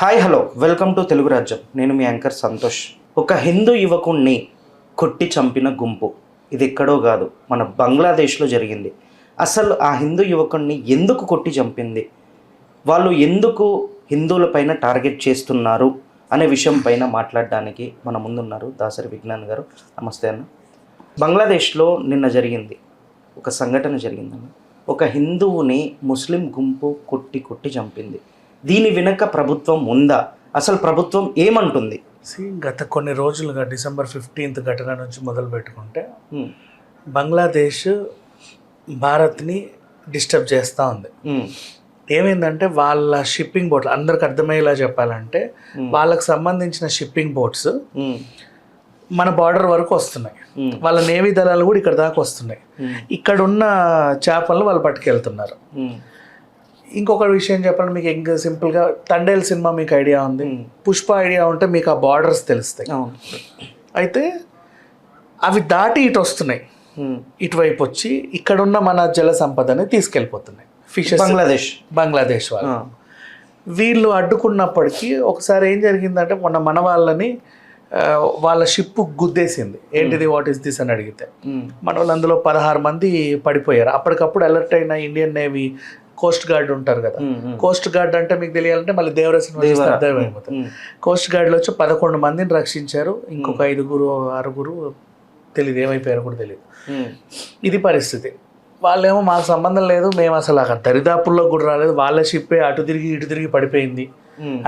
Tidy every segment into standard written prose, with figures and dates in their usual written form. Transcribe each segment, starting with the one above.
Hi hello welcome to Telugu రాజ్యం. నేను మీ anchor Santosh. ఒక హిందూ యువకుణ్ణి కొట్టి చంపిన గుంపు ఇది ఎక్కడో కాదు, మన బంగ్లాదేశ్లో జరిగింది. అసలు ఆ హిందూ యువకుణ్ణి ఎందుకు కొట్టి చంపింది, వాళ్ళు ఎందుకు హిందువులపైన టార్గెట్ చేస్తున్నారు అనే విషయం పైన మాట్లాడడానికి మన ముందున్నారు దాసరి విజ్ఞాన్ గారు. నమస్తే అన్న. బంగ్లాదేశ్లో నిన్న జరిగింది ఒక సంఘటన జరిగిందన్న. ఒక హిందువుని ముస్లిం గుంపు కొట్టి చంపింది. దీని వెనుక ప్రభుత్వం ఉందా? అసలు ప్రభుత్వం ఏమంటుంది? గత కొన్ని రోజులుగా డిసెంబర్ 15th ఘటన నుంచి మొదలు పెట్టుకుంటే బంగ్లాదేశ్ భారత్ని డిస్టర్బ్ చేస్తూ ఉంది. ఏమైందంటే వాళ్ళ షిప్పింగ్ బోట్లు, అందరికి అర్థమయ్యేలా చెప్పాలంటే వాళ్ళకి సంబంధించిన షిప్పింగ్ బోట్స్ మన బార్డర్ వరకు వస్తున్నాయి. వాళ్ళ నేవీ దళాలు కూడా ఇక్కడ దాకా వస్తున్నాయి. ఇక్కడ ఉన్న చేపలను వాళ్ళు పట్టుకెళ్తున్నారు. ఇంకొక విషయం చెప్పండి, మీకు ఇంకా సింపుల్గా తండేల్ సినిమా మీకు ఐడియా ఉంది, పుష్ప ఐడియా ఉంటే మీకు ఆ బార్డర్స్ తెలుస్తాయి. అయితే అవి దాటి ఇటు వస్తున్నాయి, ఇటువైపు వచ్చి ఇక్కడున్న మన జల సంపదని తీసుకెళ్ళిపోతున్నాయి. ఫిషెస్ బంగ్లాదేశ్ వాళ్ళు వీళ్ళు అడ్డుకున్నప్పటికీ ఒకసారి ఏం జరిగిందంటే మొన్న మన వాళ్ళని వాళ్ళ షిప్ గుద్దేసింది. ఏంటిది, వాట్ ఈస్ దిస్ అని అడిగితే మన వాళ్ళు అందులో 16 మంది పడిపోయారు. అప్పటికప్పుడు అలర్ట్ అయిన ఇండియన్ నేవీ కోస్ట్ గార్డ్ ఉంటారు కదా, కోస్ట్ గార్డ్ అంటే మీకు తెలియాలంటే మళ్ళీ అర్థమైపోతుంది. కోస్ట్ గార్డ్లో వచ్చి 11 మందిని రక్షించారు. ఇంకొక 5-6 తెలియదు ఏమైపోయారు కూడా తెలియదు. ఇది పరిస్థితి. వాళ్ళేమో మాకు సంబంధం లేదు, మేము అసలు అక్కడ దరిదాపుల్లో కూడా రాలేదు, వాళ్ళ షిప్పే అటు తిరిగి ఇటు తిరిగి పడిపోయింది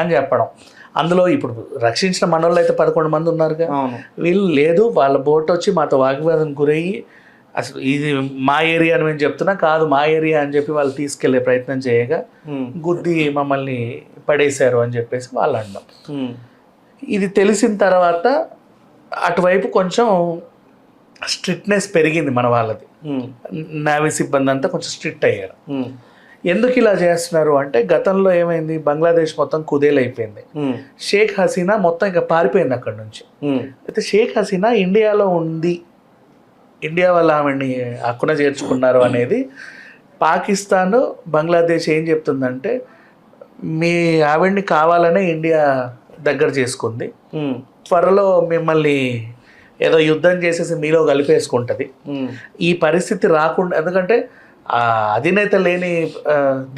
అని చెప్పడం. అందులో ఇప్పుడు రక్షించిన మనోళ్ళు అయితే 11 మంది ఉన్నారుగా, వీళ్ళు లేదు వాళ్ళ బోట్ వచ్చి మాతో వాగ్వాదం గురయ్యి అసలు ఇది మా ఏరియా అని మేము చెప్తున్నా, కాదు మా ఏరియా అని చెప్పి వాళ్ళు తీసుకెళ్లే ప్రయత్నం చేయగా గుద్ది మమ్మల్ని పడేశారు అని చెప్పేసి వాళ్ళు అనడం. ఇది తెలిసిన తర్వాత అటువైపు కొంచెం స్ట్రిక్ట్నెస్ పెరిగింది మన వాళ్ళది. నేవీ సిబ్బంది అంతా కొంచెం స్ట్రిక్ట్ అయ్యారు. ఎందుకు ఇలా చేస్తున్నారు అంటే గతంలో ఏమైంది, బంగ్లాదేశ్ మొత్తం కుదేలైపోయింది. షేక్ హసీనా మొత్తం ఇంకా పారిపోయింది అక్కడ నుంచి. అయితే షేక్ హసీనా ఇండియాలో ఉంది, ఇండియా వాళ్ళు ఆవిడ్ని హక్కున చేర్చుకున్నారు అనేది పాకిస్తాన్ బంగ్లాదేశ్ ఏం చెప్తుందంటే మీ ఆవిడ్ని కావాలనే ఇండియా దగ్గర చేసుకుంది, త్వరలో మిమ్మల్ని ఏదో యుద్ధం చేసేసి మీలో కలిపేసుకుంటుంది. ఈ పరిస్థితి రాకుండా, ఎందుకంటే అధినేత లేని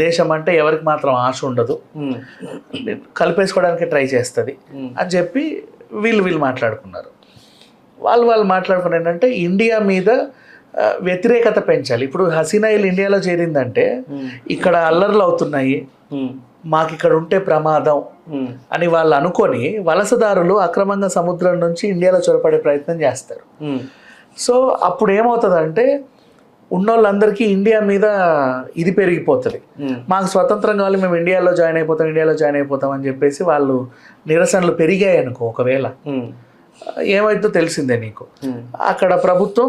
దేశం అంటే ఎవరికి మాత్రం ఆశ ఉండదు, కలిపేసుకోవడానికి ట్రై చేస్తుంది అని చెప్పి వీళ్ళు మాట్లాడుకున్నారు. వాళ్ళు మాట్లాడుకుని ఏంటంటే ఇండియా మీద వ్యతిరేకత పెంచాలి. ఇప్పుడు హసీనా ఇండియాలో చేరిందంటే ఇక్కడ అల్లర్లు అవుతున్నాయి, మాకు ఇక్కడ ఉంటే ప్రమాదం అని వాళ్ళు అనుకొని వలసదారులు అక్రమంగా సముద్రం నుంచి ఇండియాలో చొరపడే ప్రయత్నం చేస్తారు. సో అప్పుడు ఏమవుతుందంటే ఉన్నోళ్ళందరికీ ఇండియా మీద ఇది పెరిగిపోతుంది, మాకు స్వతంత్రం కావాలి, మేము ఇండియాలో జాయిన్ అయిపోతాం అని చెప్పేసి వాళ్ళు నిరసనలు పెరిగాయి అనుకో. ఒకవేళ ఏమైతే తెలిసిందే నీకు. అక్కడ ప్రభుత్వం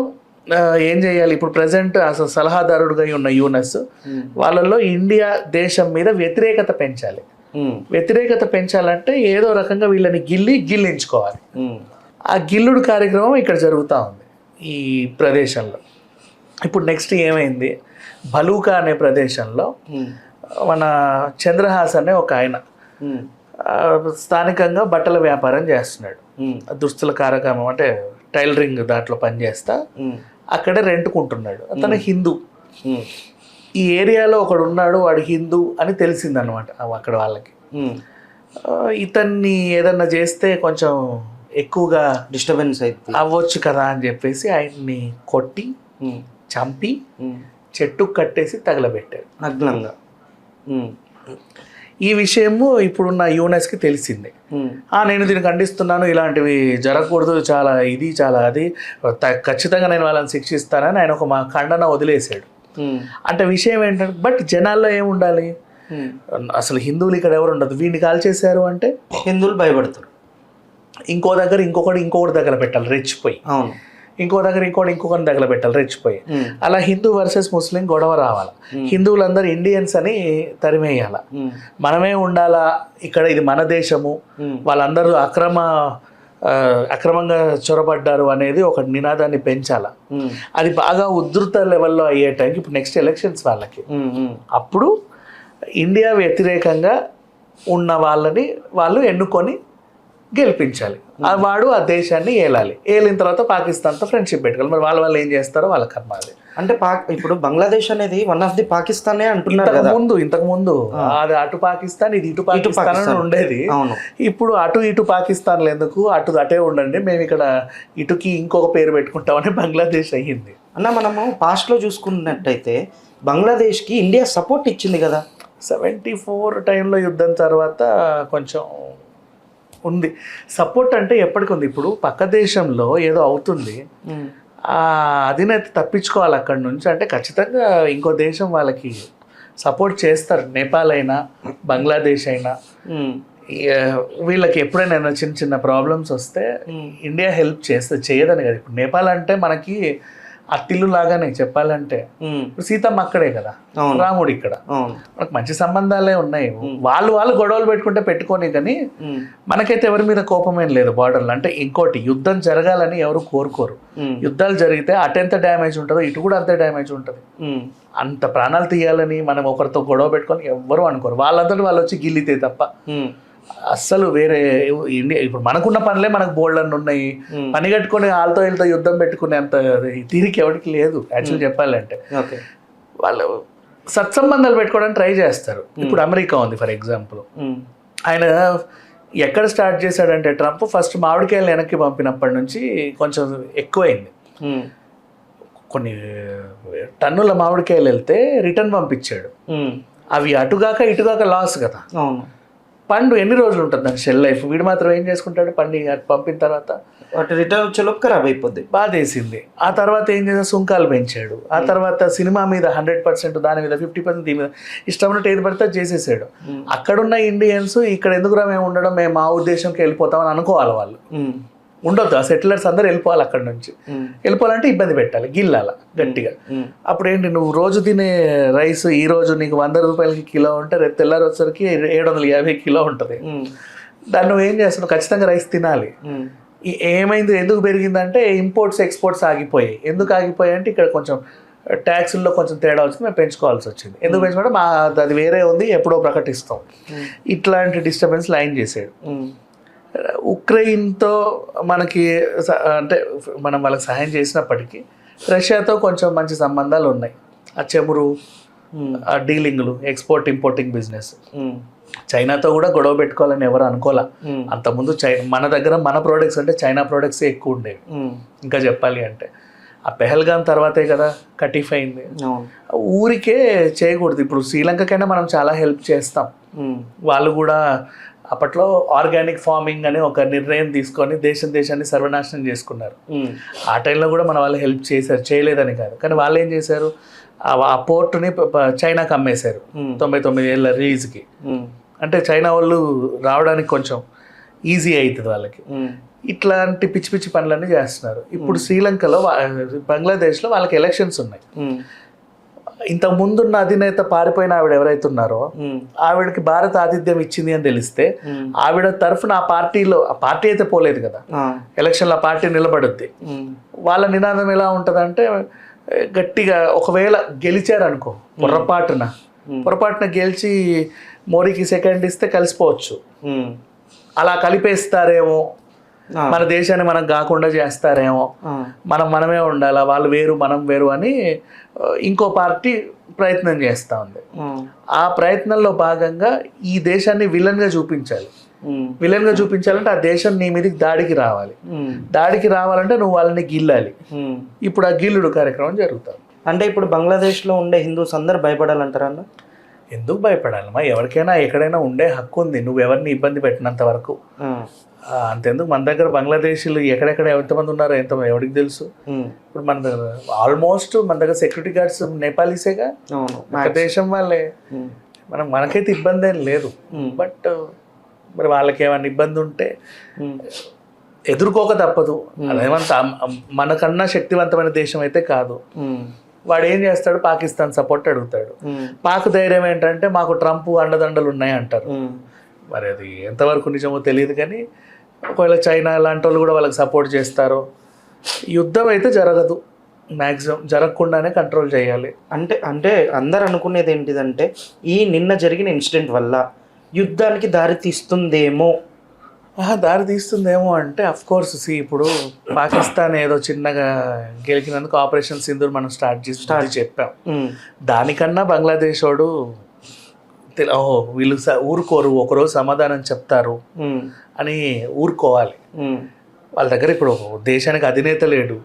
ఏం చేయాలి, ఇప్పుడు ప్రజెంట్ అసలు సలహాదారుడుగా ఉన్న యూనస్ వాళ్ళల్లో ఇండియా దేశం మీద వ్యతిరేకత పెంచాలి. వ్యతిరేకత పెంచాలంటే ఏదో రకంగా వీళ్ళని గిల్లించుకోవాలి. ఆ గిల్లుడు కార్యక్రమం ఇక్కడ జరుగుతూ ఉంది ఈ ప్రదేశంలో. ఇప్పుడు నెక్స్ట్ ఏమైంది, బలూకా అనే ప్రదేశంలో మన చంద్రహాస్ అనే ఒక ఆయన స్థానికంగా బట్టల వ్యాపారం చేస్తున్నాడు. దుస్తుల కార్యక్రమం అంటే టైలరింగ్ దాంట్లో పనిచేస్తా అక్కడే రెంట్కుంటున్నాడు. అతను హిందూ. ఈ ఏరియాలో ఒకడు ఉన్నాడు, వాడు హిందూ అని తెలిసిందనమాట అక్కడ వాళ్ళకి. ఇతన్ని ఏదన్నా చేస్తే కొంచెం ఎక్కువగా డిస్టర్బెన్స్ అయితే అవ్వచ్చు కదా అని చెప్పేసి ఆయన్ని కొట్టి చంపి చెట్టు కట్టేసి తగలబెట్టారు నగ్నంగా. ఈ విషయము ఇప్పుడున్న యూనెస్కి తెలిసిందే. నేను దీన్ని ఖండిస్తున్నాను, ఇలాంటివి జరగకూడదు, చాలా అది ఖచ్చితంగా నేను వాళ్ళని శిక్షిస్తానని ఆయన ఒక ఖండన వదిలేశాడు. అంటే విషయం ఏంటంటే బట్ జనాల్లో ఏముండాలి, అసలు హిందువులు ఇక్కడ ఎవరు ఉండదు, వీడిని కాల్ చేశారు అంటే హిందువులు భయపడతారు. ఇంకో దగ్గర ఇంకొకటి దగ్గర పెట్టాలి రెచ్చిపోయి, ఇంకో దగ్గర ఇంకొకరిని తగలబెట్టాలి రెచ్చిపోయి. అలా హిందూ వర్సెస్ ముస్లిం గొడవ రావాలి. హిందువులందరూ ఇండియన్స్ అని తరిమేయాల, మనమే ఉండాలా ఇక్కడ, ఇది మన దేశము, వాళ్ళందరూ అక్రమంగా చొరబడ్డారు అనేది ఒక నినాదాన్ని పెంచాల. అది బాగా ఉధృత లెవెల్లో అయ్యే టైంకి ఇప్పుడు నెక్స్ట్ ఎలక్షన్స్ వాళ్ళకి, అప్పుడు ఇండియా వ్యతిరేకంగా ఉన్న వాళ్ళని వాళ్ళు ఎన్నుకొని గెలిపించాలి. వాడు ఆ దేశాన్ని ఏలాలి. ఏలిన తర్వాత పాకిస్తాన్తో ఫ్రెండ్షిప్ పెట్టుకోవాలి. మరి వాళ్ళు ఏం చేస్తారో వాళ్ళ కర్మ అది. అంటే ఇప్పుడు బంగ్లాదేశ్ అనేది వన్ ఆఫ్ ది పాకిస్తానే అంటున్నారు కదా. ఇంతకు ముందు అది అటు పాకిస్తాన్, ఇది ఇటు పాకిస్తాన్ అని ఉండేది. అవును. ఇప్పుడు అటు ఇటు పాకిస్తాన్లు ఎందుకు, అటే ఉండండి, మేము ఇక్కడ ఇటుకి ఇంకొక పేరు పెట్టుకుంటామని బంగ్లాదేశ్ అయ్యింది. అన్న మనము పాస్ట్లో చూసుకున్నట్టయితే బంగ్లాదేశ్కి ఇండియా సపోర్ట్ ఇచ్చింది కదా. 74 టైంలో యుద్ధం తర్వాత కొంచెం ఉంది సపోర్ట్. అంటే ఎప్పటికి ఉంది. ఇప్పుడు పక్క దేశంలో ఏదో అవుతుంది, ఆ అధినేత తప్పించుకోవాలి అక్కడి నుంచి అంటే ఖచ్చితంగా ఇంకో దేశం వాళ్ళకి సపోర్ట్ చేస్తారు. నేపాల్ అయినా బంగ్లాదేశ్ అయినా వీళ్ళకి ఎప్పుడైనా చిన్న చిన్న ప్రాబ్లమ్స్ వస్తే ఇండియా హెల్ప్ చేయదని కదా. ఇప్పుడు నేపాల్ అంటే మనకి అత్తిల్లు లాగానే చెప్పాలంటే. ఇప్పుడు సీతమ్మ అక్కడే కదా, రాముడు ఇక్కడ. మనకు మంచి సంబంధాలే ఉన్నాయి. వాళ్ళు గొడవలు పెట్టుకొని కానీ మనకైతే ఎవరి మీద కోపమేం లేదు బార్డర్లో. అంటే ఇంకోటి, యుద్ధం జరగాలని ఎవరు కోరుకోరు. యుద్ధాలు జరిగితే అటెంత డ్యామేజ్ ఉంటుందో ఇటు కూడా అంతే డ్యామేజ్ ఉంటుంది. అంత ప్రాణాలు తీయాలని మనం ఒకరితో గొడవ పెట్టుకొని ఎవ్వరూ అనుకోరు. వాళ్ళంతటి వాళ్ళు వచ్చి గిల్లితే తప్ప అస్సలు వేరే ఇండియా ఇప్పుడు మనకున్న పనులే మనకు బోల్డ్ ఉన్నాయి. పని కట్టుకొని వాళ్ళతో వీళ్ళతో యుద్ధం పెట్టుకునే అంత తీరిక ఎవరికి లేదు యాక్చువల్ చెప్పాలంటే. వాళ్ళు సత్సంబంధాలు పెట్టుకోవడానికి ట్రై చేస్తారు. ఇప్పుడు అమెరికా ఉంది ఫర్ ఎగ్జాంపుల్. ఆయన ఎక్కడ స్టార్ట్ చేశాడంటే ట్రంప్ ఫస్ట్ మామిడికాయలు వెనక్కి పంపినప్పటి నుంచి కొంచెం ఎక్కువైంది. కొన్ని టన్నుల మామిడికాయలు వెళ్తే రిటర్న్ పంపించాడు. అవి అటుగాక ఇటుగాక లాస్ కదా. పండు ఎన్ని రోజులు ఉంటుంది దాని షెల్ లైఫ్. వీడు మాత్రం ఏం చేసుకుంటాడు, పండు పంపిన తర్వాత అటు రిటర్న్ వచ్చేలోపు ఖరాబ్ అయిపోద్ది. బాధేసింది. ఆ తర్వాత ఏం చేశాడు, సుంకాలు పెంచాడు. ఆ తర్వాత సినిమా మీద 100%, దాని మీద 50%, దీని మీద ఇష్టం ఉన్నట్టు ఏది పడితే చేసేసాడు. అక్కడున్న ఇండియన్స్ ఇక్కడ ఎందుకురా మేము ఉండడం, మేము మా ఉద్దేశంకి వెళ్ళిపోతామని అనుకోవాలి. వాళ్ళు ఉండొద్దు. ఆ సెటిలర్స్ అందరూ వెళ్ళిపోవాలి అక్కడ నుంచి. వెళ్ళిపోవాలంటే ఇబ్బంది పెట్టాలి, గిల్లాల గట్టిగా. అప్పుడు ఏంటి, నువ్వు రోజు తినే రైస్ ఈ రోజు నీకు 100 రూపాయలకి కిలో ఉంటే రేపు తెల్లారి వచ్చరికి 750 కిలో ఉంటుంది. దాన్ని నువ్వు ఏం చేస్తున్నావు, ఖచ్చితంగా రైస్ తినాలి. ఏమైంది, ఎందుకు పెరిగిందంటే ఇంపోర్ట్స్ ఎక్స్పోర్ట్స్ ఆగిపోయాయి. ఎందుకు ఆగిపోయాయి అంటే ఇక్కడ కొంచెం ట్యాక్సుల్లో కొంచెం తేడా వచ్చింది, మేము పెంచుకోవాల్సి వచ్చింది. ఎందుకు పెంచుకుంటే అది వేరే ఉంది, ఎప్పుడో ప్రకటిస్తాం. ఇట్లాంటి డిస్టర్బెన్స్ లైన్ చేసాడు. ఉక్రెయిన్తో మనకి అంటే మనం వాళ్ళకి సహాయం చేసినప్పటికీ రష్యాతో కొంచెం మంచి సంబంధాలు ఉన్నాయి. ఆ చమురు, ఆ డీలింగ్లు, ఎక్స్పోర్ట్ ఇంపోర్టింగ్ బిజినెస్. చైనాతో కూడా గొడవ పెట్టుకోవాలని ఎవరు అనుకోలే. అంతకుముందు మన దగ్గర మన ప్రోడక్ట్స్ అంటే చైనా ప్రోడక్ట్సే ఎక్కువ ఉండేవి. ఇంకా చెప్పాలి అంటే ఆ పెహల్గాం తర్వాతే కదా కటిఫ్ అయింది. ఊరికే చేయకూడదు. ఇప్పుడు శ్రీలంకకైనా మనం చాలా హెల్ప్ చేస్తాం. వాళ్ళు కూడా అప్పట్లో ఆర్గానిక్ ఫార్మింగ్ అని ఒక నిర్ణయం తీసుకొని దేశాన్ని సర్వనాశనం చేసుకున్నారు. ఆ టైంలో కూడా మన వాళ్ళు హెల్ప్ చేశారు, చేయలేదని కాదు. కానీ వాళ్ళు ఏం చేశారు, ఆ పోర్టుని చైనాకి అమ్మేశారు 99 ఏళ్ళ రీజ్కి. అంటే చైనా వాళ్ళు రావడానికి కొంచెం ఈజీ అవుతుంది వాళ్ళకి. ఇట్లాంటి పిచ్చి పిచ్చి పనులన్నీ చేస్తున్నారు. ఇప్పుడు శ్రీలంకలో, బంగ్లాదేశ్లో వాళ్ళకి ఎలక్షన్స్ ఉన్నాయి. ఇంతకు ముందున్న అధినేత పారిపోయిన ఆవిడ ఎవరైతే ఉన్నారో ఆవిడకి భారత ఆతిథ్యం ఇచ్చింది అని తెలిస్తే ఆవిడ తరఫున ఆ పార్టీ అయితే పోలేదు కదా ఎలక్షన్లో, ఆ పార్టీ నిలబడుద్ది. వాళ్ళ నినాదం ఎలా ఉంటుందంటే గట్టిగా ఒకవేళ గెలిచారనుకో, పొరపాటున గెలిచి మోడీకి సెకండ్ ఇస్తే కలిసిపోవచ్చు, అలా కలిపేస్తారేమో, మన దేశాన్ని మనం కాకుండా చేస్తారేమో, మనమే ఉండాలా, వాళ్ళు వేరు మనం వేరు అని ఇంకో పార్టీ ప్రయత్నం చేస్తూ ఉంది. ఆ ప్రయత్నంలో భాగంగా ఈ దేశాన్ని విలన్గా చూపించాలంటే ఆ దేశం నీ మీదకి దాడికి రావాలంటే నువ్వు వాళ్ళని గిల్లాలి. ఇప్పుడు ఆ గిల్లుడు కార్యక్రమం జరుగుతుంది. అంటే ఇప్పుడు బంగ్లాదేశ్లో ఉండే హిందూస్ అందరు భయపడాలంటారా అన్న? ఎందుకు భయపడాలమ్మా, ఎవరికైనా ఎక్కడైనా ఉండే హక్కు ఉంది, నువ్వు ఎవరిని ఇబ్బంది పెట్టినంత వరకు. అంతెందుకు, మన దగ్గర బంగ్లాదేశీలు ఎక్కడెక్కడ ఎంతమంది ఉన్నారో ఎవరికి తెలుసు. ఇప్పుడు మన దగ్గర ఆల్మోస్ట్ మన దగ్గర సెక్యూరిటీ గార్డ్స్ నేపాలీసేగా, మన దేశం వాళ్ళే. మనకైతే ఇబ్బంది ఏం లేదు. బట్ మరి వాళ్ళకి ఏమైనా ఇబ్బంది ఉంటే ఎదుర్కోక తప్పదు. అదేమంత మనకన్నా శక్తివంతమైన దేశం అయితే కాదు. వాడు ఏం చేస్తాడు, పాకిస్తాన్ సపోర్ట్ అడుగుతాడు. పాక్ ధైర్యం ఏంటంటే మాకు ట్రంప్ అండదండలు ఉన్నాయి అంటారు. మరి అది ఎంతవరకు నిజమో తెలియదు. కానీ ఒకవేళ చైనా లాంటి వాళ్ళు కూడా వాళ్ళకి సపోర్ట్ చేస్తారో యుద్ధం అయితే జరగదు. మ్యాక్సిమం జరగకుండానే కంట్రోల్ చేయాలి. అంటే అందరు అనుకునేది ఏంటిదంటే ఈ నిన్న జరిగిన ఇన్సిడెంట్ వల్ల యుద్ధానికి దారి తీస్తుందేమో. దారి తీస్తుందేమో అంటే అఫ్ కోర్స్ ఇప్పుడు పాకిస్తాన్ ఏదో చిన్నగా గెలికినందుకు ఆపరేషన్ సింధూర్ మనం స్టార్ట్ చెప్పాం. దానికన్నా బంగ్లాదేశ్ వాడు ఓహో వీళ్ళు ఊరుకోరు, ఒకరోజు సమాధానం చెప్తారు అని ఊరుకోవాలి. వాళ్ళ దగ్గర ఇప్పుడు దేశానికి అధినేత లేడు,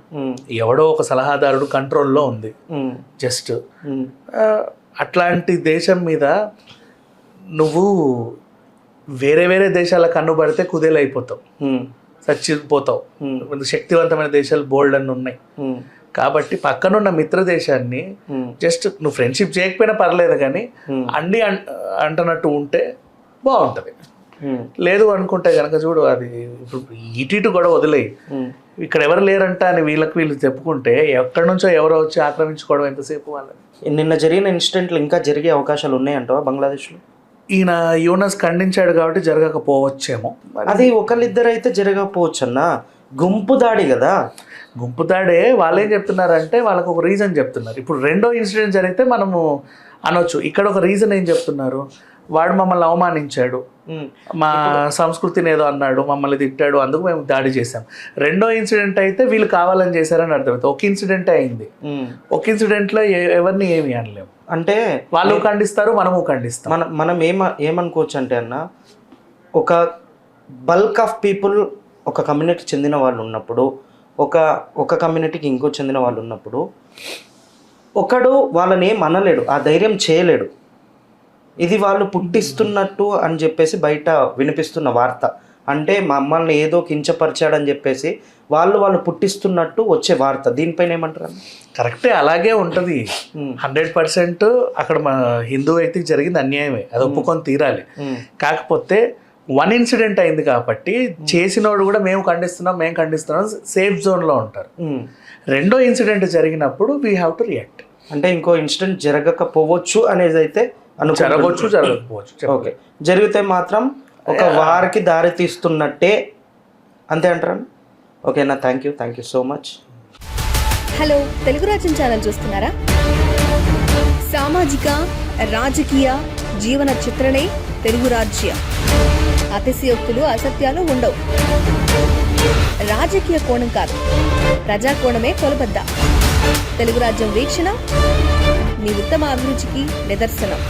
ఎవడో ఒక సలహాదారుడు కంట్రోల్లో ఉంది జస్ట్. అట్లాంటి దేశం మీద నువ్వు వేరే వేరే దేశాల కన్ను పడితే కుదేలైపోతావు, చచ్చిపోతావు. శక్తివంతమైన దేశాలు బోల్డ్ అని ఉన్నాయి. కాబట్టి పక్కనున్న మిత్ర దేశాన్ని జస్ట్ నువ్వు ఫ్రెండ్షిప్ చేయకపోయినా పర్లేదు, కానీ అన్ని అంటున్నట్టు ఉంటే బాగుంటుంది. లేదు అనుకుంటే కనుక చూడు, అది ఇప్పుడు ఇటు కూడా వదిలేయి, ఇక్కడ ఎవరు లేరంట అని వీళ్ళు చెప్పుకుంటే ఎక్కడి నుంచో ఎవరో వచ్చి ఆక్రమించుకోవడం ఎంతసేపు వాళ్ళని. నిన్న జరిగిన ఇన్సిడెంట్లు ఇంకా జరిగే అవకాశాలు ఉన్నాయంటావా బంగ్లాదేశ్లో? ఈయన యూనస్ ఖండించాడు కాబట్టి జరగకపోవచ్చేమో. అది ఒకళ్ళిద్దరు అయితే జరగకపోవచ్చు అన్న, గుంపు దాడి కదా. గుంపు దాడే వాళ్ళు ఏం చెప్తున్నారంటే వాళ్ళకు ఒక రీజన్ చెప్తున్నారు. ఇప్పుడు రెండో ఇన్సిడెంట్ జరిగితే మనము అనొచ్చు, ఇక్కడ ఒక రీజన్ ఏం చెప్తున్నారు, వాడు మమ్మల్ని అవమానించాడు, మా సంస్కృతిని ఏదో అన్నాడు, మమ్మల్ని తిట్టాడు, అందుకు మేము దాడి చేసాం. రెండో ఇన్సిడెంట్ అయితే వీళ్ళు కావాలని చేశారని అర్థమవుతుంది. ఒక ఇన్సిడెంట్ అయింది, ఒక ఇన్సిడెంట్లో ఎవరిని ఏమి అనలేము. అంటే వాళ్ళు ఖండిస్తారు, మనము ఖండిస్తాం. మనం ఏమనుకోవచ్చు అంటే అన్న, ఒక బల్క్ ఆఫ్ పీపుల్ ఒక కమ్యూనిటీకి చెందిన వాళ్ళు ఉన్నప్పుడు, ఒక కమ్యూనిటీకి ఇంకో చెందిన వాళ్ళు ఉన్నప్పుడు ఒకడు వాళ్ళని ఏం అనలేడు, ఆ ధైర్యం చేయలేడు. ఇది వాళ్ళు పుట్టిస్తున్నట్టు అని చెప్పేసి బయట వినిపిస్తున్న వార్త. అంటే మమ్మల్ని ఏదో కించపరిచాడని చెప్పేసి వాళ్ళు పుట్టిస్తున్నట్టు వచ్చే వార్త. దీనిపైన ఏమంటారు? కరెక్టే, అలాగే ఉంటుంది. 100% అక్కడ మన హిందూ వ్యక్తికి జరిగింది అన్యాయమే, అది ఒప్పుకొని తీరాలి. కాకపోతే వన్ ఇన్సిడెంట్ అయింది కాబట్టి చేసినోడు కూడా మేము ఖండిస్తున్నాం సేఫ్ జోన్లో ఉంటారు. రెండో ఇన్సిడెంట్ జరిగినప్పుడు వీ హ్యావ్ టు రియాక్ట్. అంటే ఇంకో ఇన్సిడెంట్ జరగకపోవచ్చు అనేది అయితే జరగకపోవచ్చు. ఓకే, జరిగితే మాత్రం ఒక వారికి దారి తీస్తున్నట్టే, అంతే అంటారా? ఓకేనా, thank you so much. Hello, Telugu రాజ్యం ఛానల్ చూస్తున్నారా? సామాజిక రాజకీయ జీవన చిత్రణే తెలుగు రాజ్యం. అతిశయోక్తులు అసత్యాలు ఉండవు. రాజకీయ కోణం కాదు, ప్రజా కోణమే కొలబద్ద. తెలుగు రాజ్యం వీక్షణ మీ ఉత్తమ అభిరుచికి నిదర్శనం.